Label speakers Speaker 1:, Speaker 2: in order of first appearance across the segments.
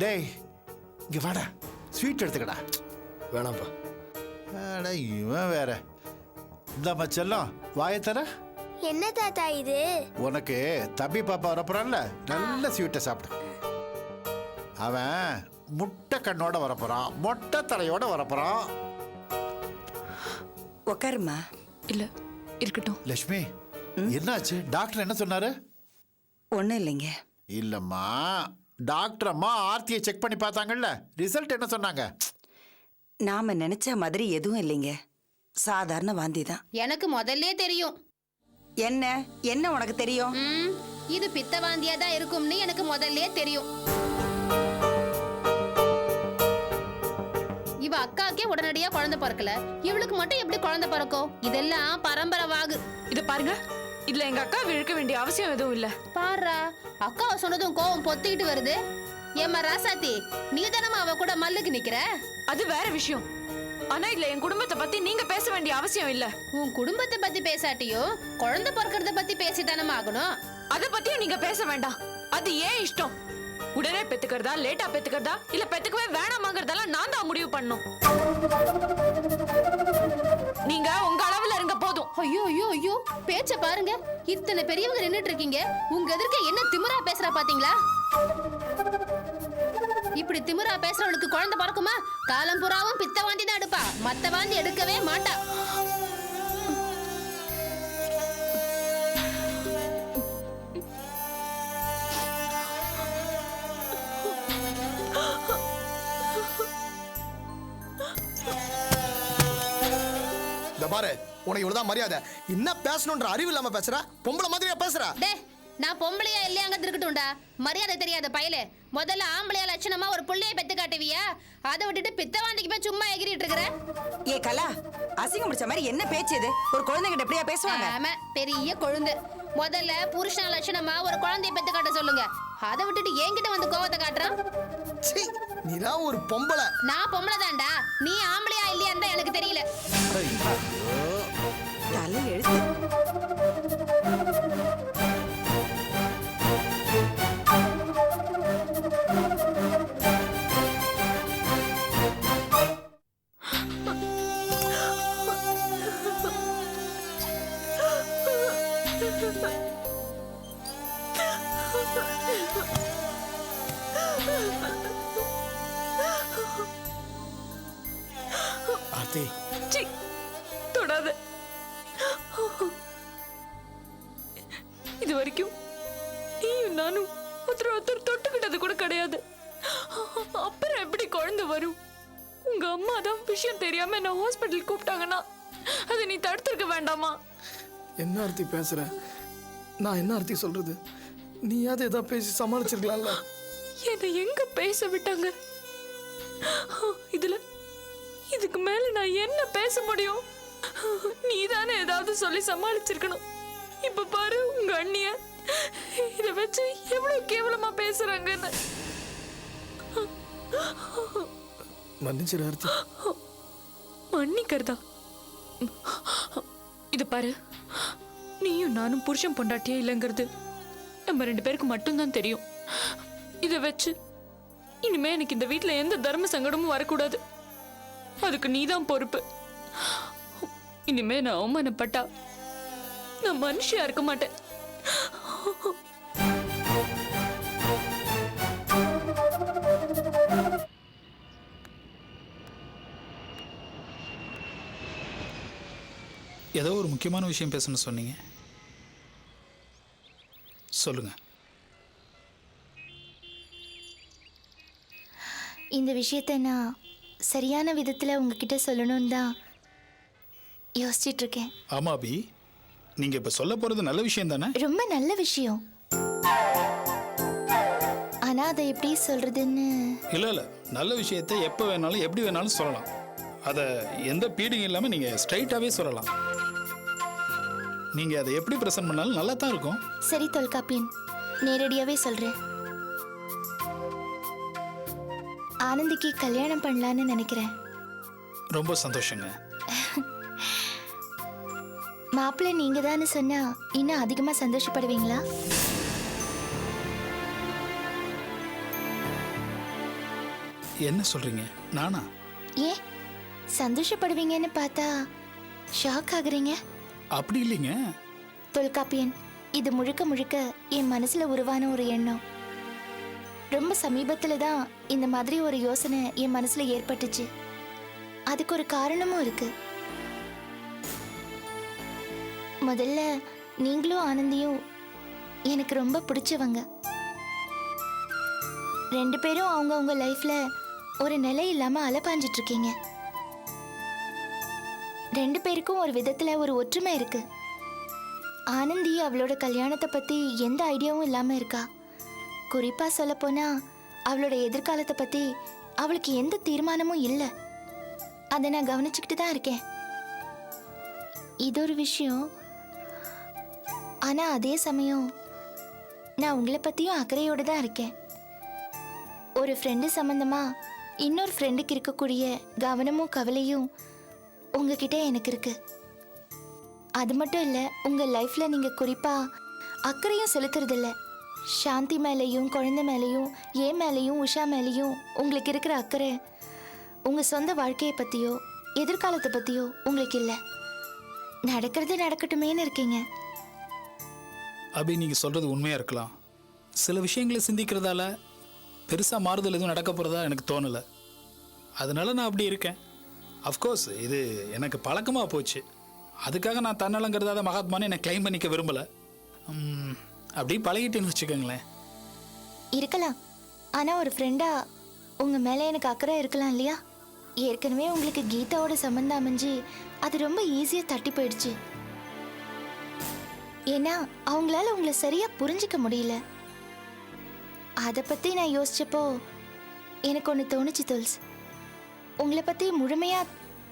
Speaker 1: டேய் இங்க வாடா, ஸ்வீட் எடுத்துக்கடா.
Speaker 2: வேணாம்ப்பா.
Speaker 1: அட இவன் வேற. இந்த மச்செல்லாம் வாயத்தர.
Speaker 3: என்ன தாத்தா இது?
Speaker 1: உனக்கு தம்பி பாப்பா வரப்போறான்ல, நல்ல ஸ்வீட்டை சாப்பிடு. அவன் முட்டை கண்ணோட வரப்போறான், மொட்டை தலையோட வரப்போறான்.
Speaker 4: உக்காருமா.
Speaker 5: இல்ல இருக்கட்டும்.
Speaker 1: லட்சுமி, என்னாச்சு? டாக்டர் என்ன சொன்னாரு?
Speaker 4: ஒன்றும் இல்லைங்க.
Speaker 1: இல்லம்மா, டாக்டர் அம்மா ஆர்த்தியை செக் பண்ணி பார்த்தாங்கல்ல, ரிசல்ட் என்ன சொன்னாங்க?
Speaker 4: நாம நினைச்ச மாதிரி எதுவும் இல்லைங்க, சாதாரண வாந்தி தான்.
Speaker 6: எனக்கு முதல்ல தெரியும்.
Speaker 4: என்ன என்ன உனக்கு தெரியும்?
Speaker 6: இது பித்த வாந்தியா தான் இருக்கும்னு எனக்கு முதல்ல தெரியும். இவ அக்காக்கே உடனடியா குழந்தை பிறக்கல, இவளுக்கு மட்டும் எப்படி குழந்தை பிறக்கும்? இதெல்லாம் பரம்பரை வாகு.
Speaker 5: இத பாருங்க, இதுல எங்க அக்கா இழுக்க வேண்டிய அவசியம் எதுவும் இல்ல.
Speaker 6: பாருடா, அக்காவை சொன்னதும் கோவம் பொத்திக்கிட்டு வருது. ஏம்மா ராசாத்தி, நீ தானமா அவ கூட மல்லுக்கு நிக்கிற?
Speaker 5: அது வேற விஷயம். ஆனா இதுல என் குடும்பத்தை பத்தி நீங்க பேச வேண்டிய அவசியம் இல்ல.
Speaker 6: உன் குடும்பத்தை பத்தி பேசாட்டியோ குழந்தை பிறக்கிறத பத்தி பேசித்தானமா ஆகணும்.
Speaker 5: அத பத்தியும் நீங்க பேச வேண்டாம். அது ஏன் இஷ்டம். உடனே பெத்துக்கிறதா, லேட்டா பெத்துக்கிறதா, இல்ல பெத்துக்கவே வேணாமாங்கிறதெல்லாம் நான் தான் முடிவு பண்ணும். நீங்க உங்க அளவுல இருங்க போதும்.
Speaker 6: ஐயோ ஐயோ ஐயோ, பேச்ச பாருங்க. இத்தனை பெரியவங்க நின்னுட்டு இருக்கீங்க, உங்க எதிர்க்க என்ன திமிரா பேசுறா பாத்தீங்களா? இப்படி திமிரா பேசுறவளுக்கு குழந்தை பிறக்குமா? காலம் புறாவும் பித்த வாந்தி தான் எடுப்பா, மத்த வாந்தி எடுக்கவே மாட்டா.
Speaker 2: பாரு, உனக்கு இவ்வளவுதான் மரியாதை. என்ன பேசணும்ன்ற அறிவு இல்லாம பேசுற, பொம்பளை மாதிரியா பேசுற?
Speaker 6: டே, நான் பொம்பளையா இல்லையாங்க இருக்கட்டும்டா. மரியாதை தெரியாத பயலே. முதல்ல ஆம்பளையா லட்சணமா ஒரு புள்ளைய பெத்து காட்டுவியா? அதை விட்டுட்டு பித்தவாண்டிக்கு போய் சும்மா எகிரிட்டு இருக்கிற.
Speaker 4: ஏ கலா, அசிங்கம் முடிச்ச மாதிரி என்ன பேச்சு இது? ஒரு குழந்தைகிட்ட எப்படியா பேசுவாங்க?
Speaker 6: ஆமா, பெரிய கொழுந்து. முதல்ல புருஷன் லட்சணமா ஒரு குழந்தைய பெத்து காட்ட சொல்லுங்க. அதை விட்டுட்டு என்கிட்ட வந்து கோவத்தை காட்டுறான்.
Speaker 2: நீதான் ஒரு பொம்பளை.
Speaker 6: நான் பொம்பளை தான்டா. நீ ஆம்பளையா இல்லையான்னு தான் எனக்கு தெரியல.
Speaker 4: தலை எழுத்து.
Speaker 2: ஆர்த்தி,
Speaker 5: தொடாத. இது வரைக்கும் நீயும் நானும் ஒருத்தர் தொட்டுக்கிட்டது கூட கிடையாது. அப்புறம் எப்படி குழந்தை வரும்? உங்க அம்மா தான் விஷயம் தெரியாம என்ன ஹாஸ்பிட்டல் கூப்பிட்டாங்கன்னா அதை நீ தடுத்திருக்க வேண்டாமா?
Speaker 2: என்ன ஆர்த்தி பேசுற? நான் என்ன ஆர்த்தி சொல்றது? நீயாவது ஏதோ பேசி சமாளிச்சிருக்கலாம்ல.
Speaker 5: என்னை எங்க பேச விட்டாங்க? இதுக்கு மேல நான் என்ன பேச முடியும்? நீதானே ஏதாவது சொல்லி சமாளிச்சிருக்கணும். இப்ப பாரு, உங்க அண்ணிய இத வச்சு எவ்வளவு கேவலமா பேசுறாங்கன்னு.
Speaker 2: மன்னிச்சிரு ஆர்த்தி.
Speaker 5: மன்னிக்கிறதா? இது பாரு, நீயும் நானும் புருஷன் பொண்டாட்டியே இல்லைங்கிறது நம்ம 2 பேருக்கு மட்டும்தான் தெரியும். இதை வச்சு இனிமே எனக்கு இந்த வீட்டுல எந்த தர்ம சங்கடமும் வரக்கூடாது. அதுக்கு நீதான் பொறுப்பு. இனிமே நான் அவமானப்பட்டா நான் மனுஷியா இருக்க மாட்டேன்.
Speaker 7: ஏதோ ஒரு முக்கியமான விஷயம் பேசணும்னு சொன்னீங்க, சொல்லுங்க.
Speaker 3: இந்த விஷயத்தை நான் சரியான விதத்தில் உங்ககிட்ட சொல்லணும்னு தான் யோசிச்சுட்டு இருக்கேன்.
Speaker 7: ஆமா அபி, நீங்க இப்ப சொல்ல போறது நல்ல விஷயம் தானே?
Speaker 3: ரொம்ப நல்ல விஷயம். ஆனா அதை எப்படி சொல்றதுன்னு.
Speaker 7: இல்ல, நல்ல விஷயத்தை எப்ப வேணாலும் எப்படி வேணாலும் சொல்லலாம். அதை எந்த பீடிங் இல்லாம நீங்க ஸ்ட்ரைட்டாவே சொல்லலாம். நீங்க அதை எப்படி பிரசன்ட் பண்ணாலும் நல்லா தான் இருக்கும்.
Speaker 3: சரி தொல்காப்பியன், நேரடியாவே சொல்றேன். ஆனந்திக்கு கல்யாணம் பண்ணலான்னு நினைக்கிறேன்.
Speaker 7: ரொம்ப சந்தோஷங்க.
Speaker 3: மாப்பிள்ளை நீங்க தானே சொன்னா இன்னும் அதிகமா சந்தோஷப்படுவீங்களா?
Speaker 7: என்ன சொல்றீங்க? நானா?
Speaker 3: ஏன் சந்தோஷப்படுவீங்கன்னு பார்த்தா ஷாக் ஆகுறீங்க?
Speaker 7: அப்படி இல்லைங்க.
Speaker 3: தொல்காப்பியன், இது முழுக்க முழுக்க என் மனசுல உருவான ஒரு எண்ணம். ரொம்ப சமீபத்துல தான் இந்த மாதிரி ஒரு யோசனை என் மனசுல ஏற்பட்டுச்சு. அதுக்கு ஒரு காரணமும் இருக்கு. முதல்ல நீங்களும் ஆனந்தியும் எனக்கு ரொம்ப பிடிச்சவங்க. 2 பேரும் அவங்கவுங்க லைஃப்ல ஒரு நிலை இல்லாம அலப்பாஞ்சிட்டு இருக்கீங்க. 2 பேருக்கும் ஒரு விதத்துல ஒரு ஒற்றுமை இருக்கு. ஆனந்தி அவளோட கல்யாணத்தை பத்தி எந்த ஐடியாவும் இல்லாம இருக்கா. குறிப்பா சொல்ல போனா அவளோட எதிர்காலத்தை பத்தி அவளுக்கு எந்த தீர்மானமும் இல்லை. அதை நான் கவனிச்சுக்கிட்டு தான் இருக்கேன். இது ஒரு விஷயம். ஆனா அதே சமயம் நான் உங்களை பத்தியும் அக்கறையோட தான் இருக்கேன். ஒரு ஃப்ரெண்டு சம்பந்தமா இன்னொரு ஃப்ரெண்டுக்கு இருக்கக்கூடிய கவனமும் கவலையும் உங்ககிட்ட எனக்கு இருக்கு. அது மட்டும் இல்ல, உங்க லைஃப்ல நீங்க குறிப்பா அக்கறையும் செலுத்துறது இல்ல. சாந்தி மேலேயும் குழந்தை மேலேயும் ஏன் மேலேயும் உஷா மேலேயும் உங்களுக்கு இருக்கிற அக்கறை உங்க சொந்த வாழ்க்கையை பத்தியோ எதிர்காலத்தை பத்தியோ உங்களுக்கு இல்ல. நடக்கிறது நடக்கட்டுமேன்னு இருக்கீங்க.
Speaker 7: அபி, நீங்க சொல்றது உண்மையா இருக்கலாம். சில விஷயங்களை சிந்திக்கிறதால பெருசா மாறுதல் எதுவும் நடக்க போறதா எனக்கு தோணல. அதனால நான் அப்படி இருக்கேன். அஃப்கோர்ஸ் இது எனக்கு பழக்கமாக போச்சு. அதுக்காக நான் தன்னலங்கிறதாத மகாத்மானு என்னை கிளைம் பண்ணிக்க விரும்பலை. அப்படி பழகிட்டேன்னு வச்சுக்கோங்களேன்.
Speaker 3: இருக்கலாம். ஆனா ஒரு ஃப்ரெண்டா உங்க மேல எனக்கு அக்கறை இருக்கலாம் இல்லையா? ஏற்கனவே உங்களுக்கு கீதாவோட சம்பந்தம் அமைஞ்சு அது ரொம்ப ஈஸியா தட்டி போயிடுச்சு. ஏன்னா அவங்களால உங்களை சரியா புரிஞ்சிக்க முடியல. அதை பத்தி நான் யோசிச்சப்போ எனக்கு ஒன்று தோணுச்சு துல்ஸ். உங்களை பத்தி முழுமையா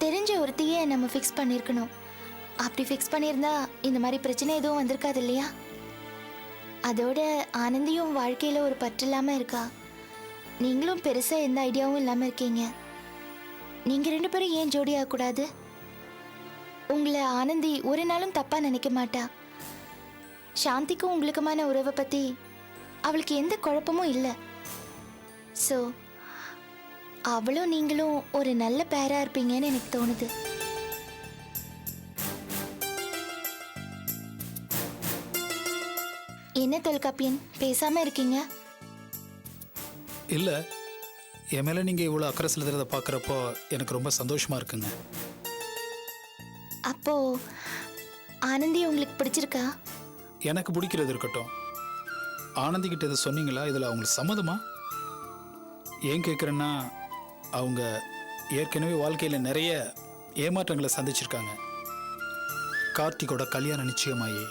Speaker 3: தெரிஞ்ச ஒருத்தையே நம்ம ஃபிக்ஸ் பண்ணியிருக்கணும். அப்படி ஃபிக்ஸ் பண்ணியிருந்தா இந்த மாதிரி பிரச்சனை எதுவும் வந்திருக்காது இல்லையா? அதோட ஆனந்தியும் வாழ்க்கையில ஒரு பற்று இல்லாம இருக்கா. நீங்களும் பெருசா எந்த ஐடியாவும் இல்லாம இருக்கீங்க. நீங்க 2 பேரும் ஏன் ஜோடி ஆகக்கூடாது? உங்களை ஆனந்தி ஒரு நாளும் தப்பா நினைக்க மாட்டா. சாந்திக்கும் உங்களுக்குமான உறவை பத்தி அவளுக்கு எந்த குழப்பமும் இல்லை. ஸோ அவளும் நீங்களும் ஒரு நல்ல பேரா இருப்பீங்கன்னு எனக்கு தோணுது. என்ன தொல்காப்பியன், பேசாம இருக்கீங்க?
Speaker 7: இல்லை, என் மேலே நீங்கள் இவ்வளோ அக்கறை செலுத்துறதை பார்க்குறப்போ எனக்கு ரொம்ப சந்தோஷமா இருக்குங்க.
Speaker 3: அப்போ ஆனந்தி உங்களுக்கு பிடிச்சிருக்கா?
Speaker 7: எனக்கு பிடிக்கிறது இருக்கட்டும். ஆனந்தி கிட்ட இதை சொன்னீங்களா? இதில் அவங்களுக்கு சம்மதமா? ஏன் கேட்குறேன்னா, அவங்க ஏற்கனவே வாழ்க்கையில் நிறைய ஏமாற்றங்களை சந்திச்சிருக்காங்க. கார்த்திகோட கல்யாணம் நிச்சயமாயி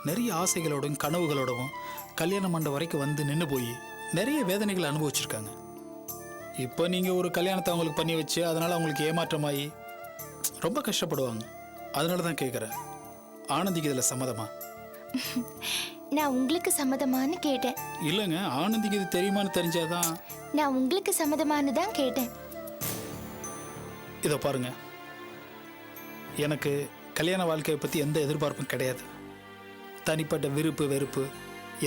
Speaker 7: நிறைய ஆசைகளோடும் கனவுகளோடவும் கல்யாண மண்டபம் வரைக்கும் வந்து நின்று போய் நிறைய வேதனைகளை அனுபவிச்சிருக்காங்க. இப்போ நீங்கள் ஒரு கல்யாணத்தை அவங்களுக்கு பண்ணி வச்சு அதனால் அவங்களுக்கு ஏமாற்றமாயி ரொம்ப கஷ்டப்படுவாங்க. அதனால தான் கேட்குறேன், ஆனந்திக்கு இதில் சம்மதமா?
Speaker 3: நான் உங்களுக்கு சம்மதமானு கேட்டேன்.
Speaker 7: இல்லைங்க, ஆனந்திக்கு இது தெரியுமான்னு தெரிஞ்சாதான்.
Speaker 3: நான் உங்களுக்கு சம்மதமானு தான் கேட்டேன்.
Speaker 7: இதை பாருங்க, எனக்கு கல்யாண வாழ்க்கையை பற்றி எந்த எதிர்பார்ப்பும் கிடையாது. தனிப்பட்ட விருப்பு வெறுப்பு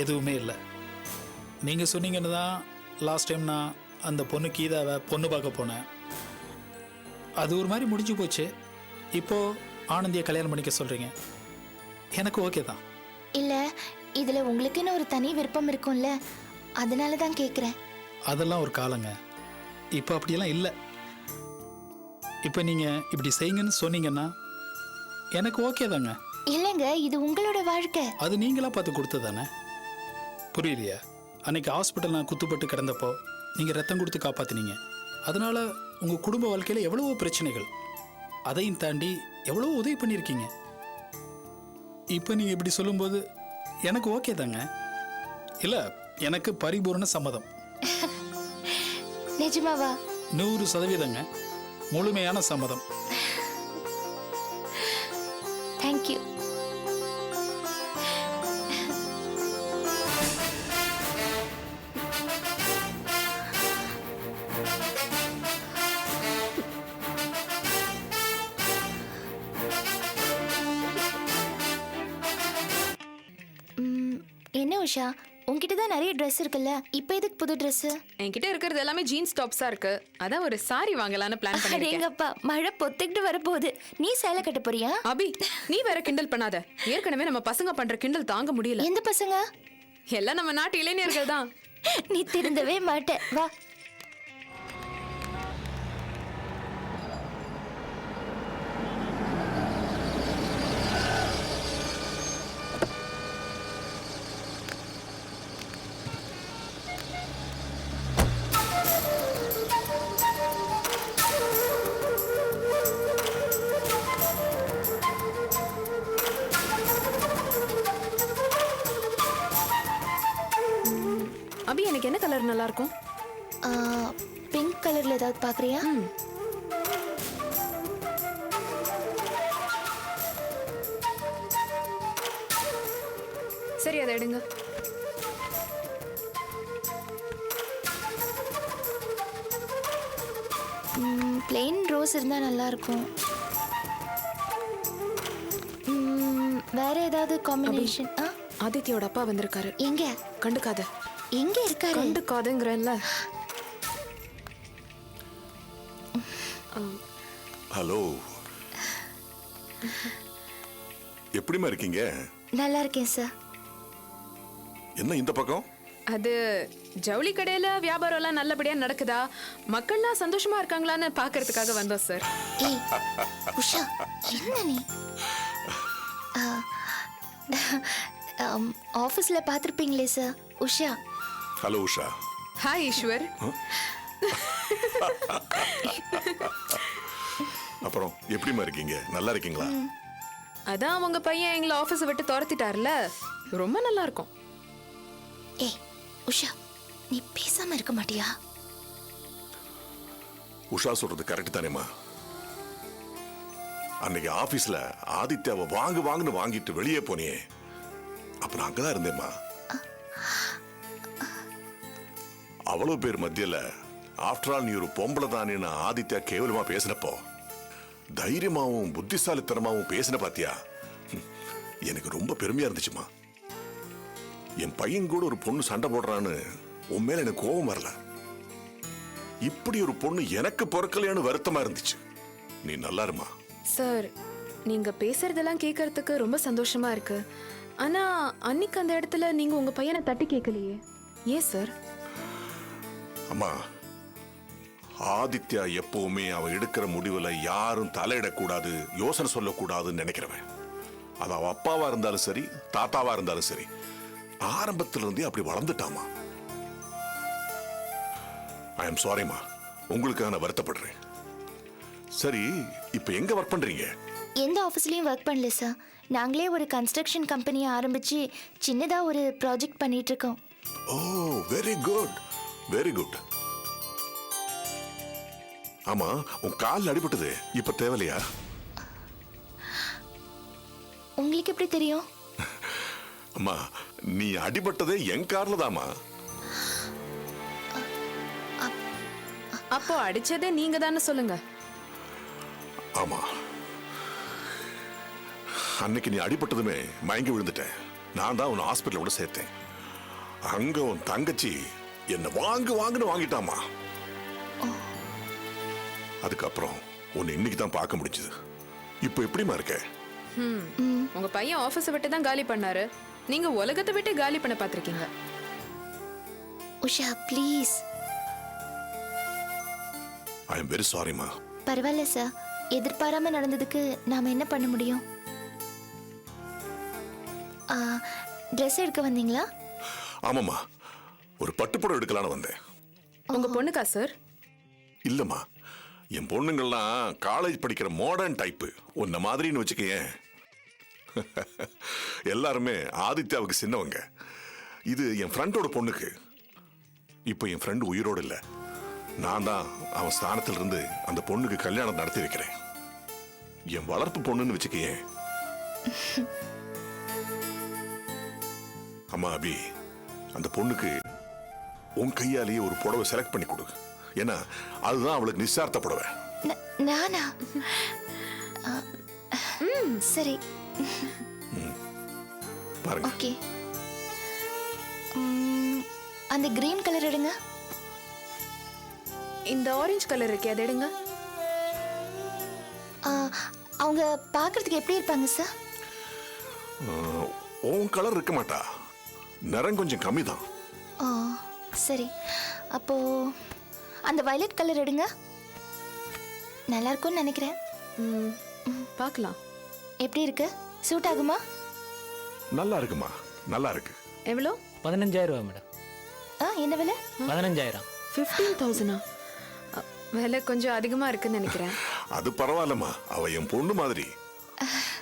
Speaker 7: எதுவுமே இல்லை. நீங்கள் சொன்னீங்கன்னு தான் லாஸ்ட் டைம் நான் அந்த பொண்ணு கீதாவை பொண்ணு பார்க்க போனேன். அது ஒரு மாதிரி முடிஞ்சு போச்சு. இப்போது ஆனந்தியை கல்யாணம் பண்ணிக்க சொல்கிறீங்க, எனக்கு ஓகே தான்.
Speaker 3: இல்லை, இதில் உங்களுக்குன்னு ஒரு தனி விருப்பம் இருக்கும்ல, அதனால தான் கேட்குறேன்.
Speaker 7: அதெல்லாம் ஒரு காலங்க, இப்போ அப்படியெல்லாம் இல்லை. இப்போ நீங்கள் இப்படி செய்யுங்கன்னு சொன்னீங்கன்னா எனக்கு ஓகே தாங்க.
Speaker 3: இல்லைங்க, இது உங்களோட வாழ்க்கை.
Speaker 7: அது நீங்களாக பார்த்து கொடுத்தது தானே, புரியலையா? அன்னைக்கு ஹாஸ்பிட்டல் நான் குத்துப்பட்டு கிடந்தப்போ நீங்கள் ரத்தம் கொடுத்து காப்பாற்றினீங்க. அதனால் உங்கள் குடும்ப வாழ்க்கையில் எவ்வளவோ பிரச்சனைகள், அதையும் தாண்டி எவ்வளவோ உதவி பண்ணியிருக்கீங்க. இப்போ நீங்கள் இப்படி சொல்லும்போது எனக்கு ஓகே தாங்க. இல்லை, எனக்கு பரிபூர்ண சம்மதம்.
Speaker 3: நிஜமாவா?
Speaker 7: 100% முழுமையான சம்மதம்.
Speaker 3: தேங்க்யூ. என்ன உஷா, உன்கிட்ட தான் நிறைய ட்ரெஸ் இருக்குல்ல இப்போ எதுக்கு புது ட்ரெஸ்?
Speaker 8: என்கிட்ட இருக்கிறது எல்லாமே ஜீன்ஸ் டாப்ஸா இருக்கு. அதான் ஒரு சாரி வாங்கலாம்னு பிளான் பண்ணிருக்கேன்.
Speaker 3: அடேங்கப்பா, மழை பொத்துக்கிட்டு வரப்போகுது. நீ சேலை கட்ட போறியா?
Speaker 8: அபி, நீ வேற கிண்டல் பண்ணாத. ஏற்கனவே நம்ம பசங்க பண்ற கிண்டல் தாங்க முடியல.
Speaker 3: எந்த பசங்க?
Speaker 8: எல்லாம் நம்ம நாட்டு இளைஞர்கள் தான்.
Speaker 3: நீ திருந்தவே மாட்ட. வா.
Speaker 8: அபி, எனக்கு என்ன கலர் நல்லா இருக்கும்?
Speaker 3: பிங்க் கலர்ல ஏதாவது பாக்குறியா?
Speaker 8: சரி, அதை எடுங்க.
Speaker 3: பிளெயின் ரோஸ் இருந்தா நல்லா இருக்கும். வேற ஏதாவது காம்பினேஷன்?
Speaker 8: ஆதித்யோட அப்பா வந்திருக்காரு.
Speaker 3: எங்க?
Speaker 8: கண்டுக்காத.
Speaker 3: எங்க இருக்காரு?
Speaker 8: கண்டுக்காதுங்கிறேன்ல.
Speaker 9: ஹலோ, எப்படிமா இருக்கீங்க?
Speaker 3: நல்லா இருக்கேன் சார்.
Speaker 9: என்ன இந்த பக்கம்?
Speaker 8: அது ஜவுளி கடையில வியாபாரம் எல்லாம் நல்லபடியா நடக்குதா, மக்கள்லாம் சந்தோஷமா இருக்காங்களான்னு பாக்குறதுக்காக வந்தோம் சார்.
Speaker 3: ஏய் உஷா, என்ன நீ? ஆஃபீஸ்ல பார்த்துருப்பீங்களே sir, Usha.
Speaker 9: Hello Usha.
Speaker 8: Hi Eswar.
Speaker 9: அப்புறம் எப்படிமா இருக்கீங்க? நல்லா இருக்கீங்களா?
Speaker 8: அதான் உங்க பையன் எங்களை ஆபீஸ் விட்டு துரத்திட்டார்ல, ரொம்ப நல்லா இருக்கும்.
Speaker 3: ஏய் உஷா, நீ பேசாம இருக்க மாட்டியா?
Speaker 9: உஷா சொல்றது கரெக்ட் தானேமா? அன்னைக்கு ஆபீஸ்ல ஆதித்யாவை வாங்குன்னு வாங்கிட்டு வெளியே போனியே, அப்புறம் அங்கதான் இருந்தேம்மா. அவ்வளவு பேர் மத்தியில ஆஃப்டர் ஆல் நீ ஒரு பொம்பளை தானே ஆதித்யா கேவலமா பேசினப்போ தைரியமாவும் புத்திசாலித்தனமாவும் பேசின பாத்தியா, எனக்கு ரொம்ப பெருமையா இருந்துச்சுமா. என் பையன் கூட ஒரு பொண்ணு சண்டை போடுறான்னு உன் மேல எனக்கு கோபம் வரல. இப்படி ஒரு பொண்ணு எனக்கு பிறக்கலையான்னு வருத்தமா இருந்துச்சு. நீ நல்லா இருமா.
Speaker 8: சார், நீங்க பேசுறதெல்லாம் கேட்கறதுக்கு ரொம்ப சந்தோஷமா இருக்கு. ஆனா அன்னைக்கு அந்த இடத்துல நீங்க உங்க பையனை தட்டி கேட்கலையே, ஏன் சார்?
Speaker 9: அம்மா, ஆதித்யா எப்பவுமே அவன் எடுக்கிற முடிவுல யாரும் தலையிடக்கூடாது, யோசனை சொல்லக்கூடாதுன்னு நினைக்கிறவன். அது அவன் அப்பாவா இருந்தாலும் சரி, தாத்தாவா இருந்தாலும் சரி, ஆரம்பத்துல இருந்தே அப்படி வளர்ந்துட்டாமா. ஐ எம் சாரிமா, உங்களுக்காக நான் வருத்தப்படுறேன். சரி, இப்ப எங்க ஒர்க் பண்றீங்க?
Speaker 3: எந்த ஆஃபீஸ்லயும் ஒர்க் பண்ணல சார். நாங்களே ஒரு கன்ஸ்ட்ரக்ஷன் கம்பெனியை ஆரம்பிச்சு சின்னதா ஒரு ப்ராஜெக்ட் பண்ணிட்டு இருக்கோம்.
Speaker 9: ஓ, வெரி குட், வெரி குட். ஆமா, உன் கால் அடிபட்டது இப்ப தேவையா?
Speaker 3: உங்களுக்கு எப்படி தெரியும்?
Speaker 9: அம்மா, நீ அடிபட்டதே என் கார்ல தாமா.
Speaker 8: அப்போ அடிச்சதே நீங்க தானே, சொல்லுங்க.
Speaker 9: ஆமா, அன்னைக்கு நீ அடிபட்டதுமே மயங்கி விழுந்துட்டேன். நான் தான் உன்னை ஹாஸ்பிட்டல் கூட சேர்த்தேன். அங்க உன் தங்கச்சி என்ன வாங்குன்னு வாங்கிட்டாமா. அதுக்கப்புறம் உன்னை இன்னைக்கு தான் பார்க்க முடிஞ்சது. இப்போ எப்படிமா இருக்க?
Speaker 8: உங்க பையன் ஆபீஸ் விட்டு தான் காலி பண்ணாரு, நீங்க உலகத்தை விட்டு காலி பண்ண பாத்திருக்கீங்க.
Speaker 3: Usha please.
Speaker 9: I am very சாரிமா.
Speaker 3: பரவாயில்ல சார், எதிர்பாராம நடந்ததுக்கு நாம என்ன பண்ண முடியும்? ட்ரெஸ் எடுக்க வந்தீங்களா?
Speaker 9: ஆமாம்மா, ஒரு பட்டுப்புடவை எடுக்கலான்னு வந்தேன்.
Speaker 8: உங்க பொண்ணுக்கா சார்?
Speaker 9: இல்லம்மா, என் பொண்ணுங்கள்லாம் காலேஜ் படிக்கிற மாடர்ன் டைப்பு, உன்ன மாதிரின்னு வச்சுக்கேன். எல்லாருமே ஆதித்யாவுக்கு சின்னவங்க. இது என் ஃப்ரெண்டோட பொண்ணுக்கு. இப்போ என் ஃப்ரெண்டு உயிரோடு இல்லை. நான் தான் அவன் ஸ்தானத்துல இருந்து அந்த பொண்ணுக்கு கல்யாணம் நடத்தி வைக்கிறேன். என் வளர்ப்பு பொண்ணுன்னு வச்சுக்கேன். அம்மா அபி, அந்த பொண்ணுக்கு உன் கையாலேயே ஒரு புடவை செலக்ட் பண்ணி கொடு. ஏன்னா அதுதான் அவளுக்கு நிச்சயார்த்த புடவை.
Speaker 3: நானா? சரி,
Speaker 9: பாருங்க.
Speaker 3: ஓகே. அந்த கிரீன் கலர் எடுங்க.
Speaker 8: இந்த ஆரஞ்சு கலர் இருக்கே அதை எடுங்க.
Speaker 3: ஆ, அவங்க பார்க்கறதுக்கு எப்படி இருப்பாங்க சார்?
Speaker 9: உன் கலர் இருக்க மாட்டா, நிறம் கொஞ்சம் கம்மி தான்.
Speaker 3: ஓ சரி, அப்போ அந்த வயலட் கலர் எடுங்க. நல்லா இருக்கும்னு நினைக்கிறேன்.
Speaker 8: பார்க்கலாம்.
Speaker 3: எப்படி இருக்கு? சூட் ஆகுமா?
Speaker 9: நல்லா இருக்குமா, நல்லா இருக்கு.
Speaker 8: எவ்வளோ?
Speaker 10: 15,000 ரூபா மேடம்.
Speaker 3: என்ன விலை?
Speaker 10: 15,000.
Speaker 8: 15,000. விலை கொஞ்சம் அதிகமா இருக்குன்னு நினைக்கிறேன்.
Speaker 9: அது பரவாயில்லம்மா, அவ என் பொண்ணு மாதிரி.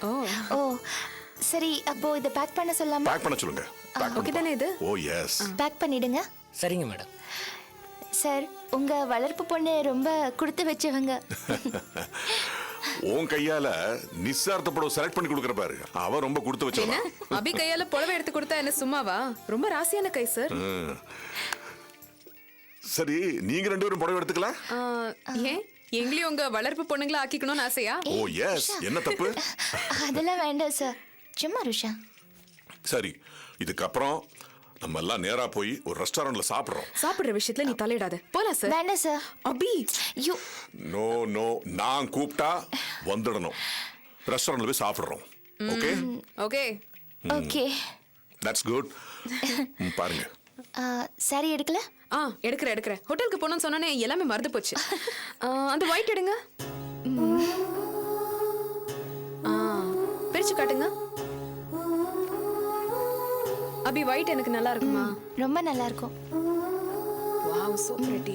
Speaker 8: ஓ
Speaker 3: ஓ சரி, அப்போ இதை பேக் பண்ண சொல்லாமா?
Speaker 9: பேக் பண்ண சொல்லுங்க.
Speaker 8: ஓகே தானே இது?
Speaker 9: ஓ எஸ்.
Speaker 3: பேக் பண்ணிடுங்க.
Speaker 10: சரிங்க மேடம்.
Speaker 3: சார், உங்க வளர்ப்பு பொண்ணு ரொம்ப கொடுத்து வச்சவங்க.
Speaker 9: உன் கையால நிச்சயார்த்த படம் செலக்ட் பண்ணி கொடுக்கற பாரு, அவ ரொம்ப கொடுத்து
Speaker 8: என்ன
Speaker 9: வச்சவ.
Speaker 8: அபி கையால புடவை எடுத்து கொடுத்தா என்ன சும்மாவா? ரொம்ப ராசியான கை சார்.
Speaker 9: சரி, நீங்க 2 பேரும் புடவை எடுத்துக்கலாம்.
Speaker 8: ஏன் எங்களையும் உங்க வளர்ப்பு பொண்ணுங்களா ஆக்கிக்கணும்னு ஆசையா?
Speaker 9: ஓ எஸ். என்ன தப்பு?
Speaker 3: அதெல்லாம் வேண்டாம் சார், சும்மா ருஷா.
Speaker 9: சரி, இதுக்கப்புறம் நம்ம எல்லாம் நேரா போய் ஒரு ரெஸ்டாரண்ட்ல சாப்பிடுறோம்.
Speaker 8: சாப்பிடுற விஷயத்துல நீ தலையிடாத. போலாம் சார்.
Speaker 3: வேண்டாம் சார்.
Speaker 8: அபி
Speaker 3: ஐயோ,
Speaker 9: நோ நோ, நான் கூப்பிட்டா வந்துடணும். ரெஸ்டாரண்ட்ல போய் சாப்பிடுறோம். Okay
Speaker 8: okay.
Speaker 3: Okay.
Speaker 9: That's good. பாருங்க.
Speaker 3: சாரி எடுக்கல?
Speaker 8: எடுக்கிறேன். ஹோட்டலுக்கு போனோம்னு சொன்னோன்னே எல்லாமே மறந்து போச்சு. அந்த ஒயிட் எடுங்க. பிரிச்சு காட்டுங்க. அபி ஒயிட் எனக்கு நல்லா இருக்குமா?
Speaker 3: ரொம்ப நல்லா இருக்கும்.
Speaker 8: Wow, so pretty.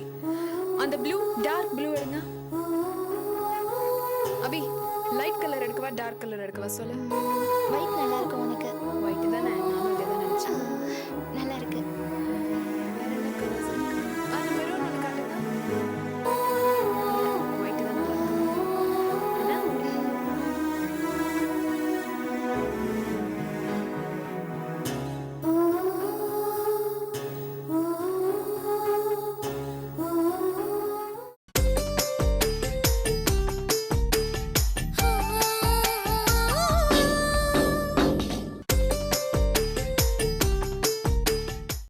Speaker 8: அந்த ப்ளூ, டார்க் ப்ளூ எடுங்க. அபி லைட் கலர் எடுக்கவா டார்க் கலர் எடுக்கவா சொல்லு.
Speaker 3: ஒயிட் நல்லா இருக்கும் உனக்கு.
Speaker 8: ஒயிட் தானே, நானும் அதே தான் நினைச்சேன்.
Speaker 3: நல்லா இருக்கு.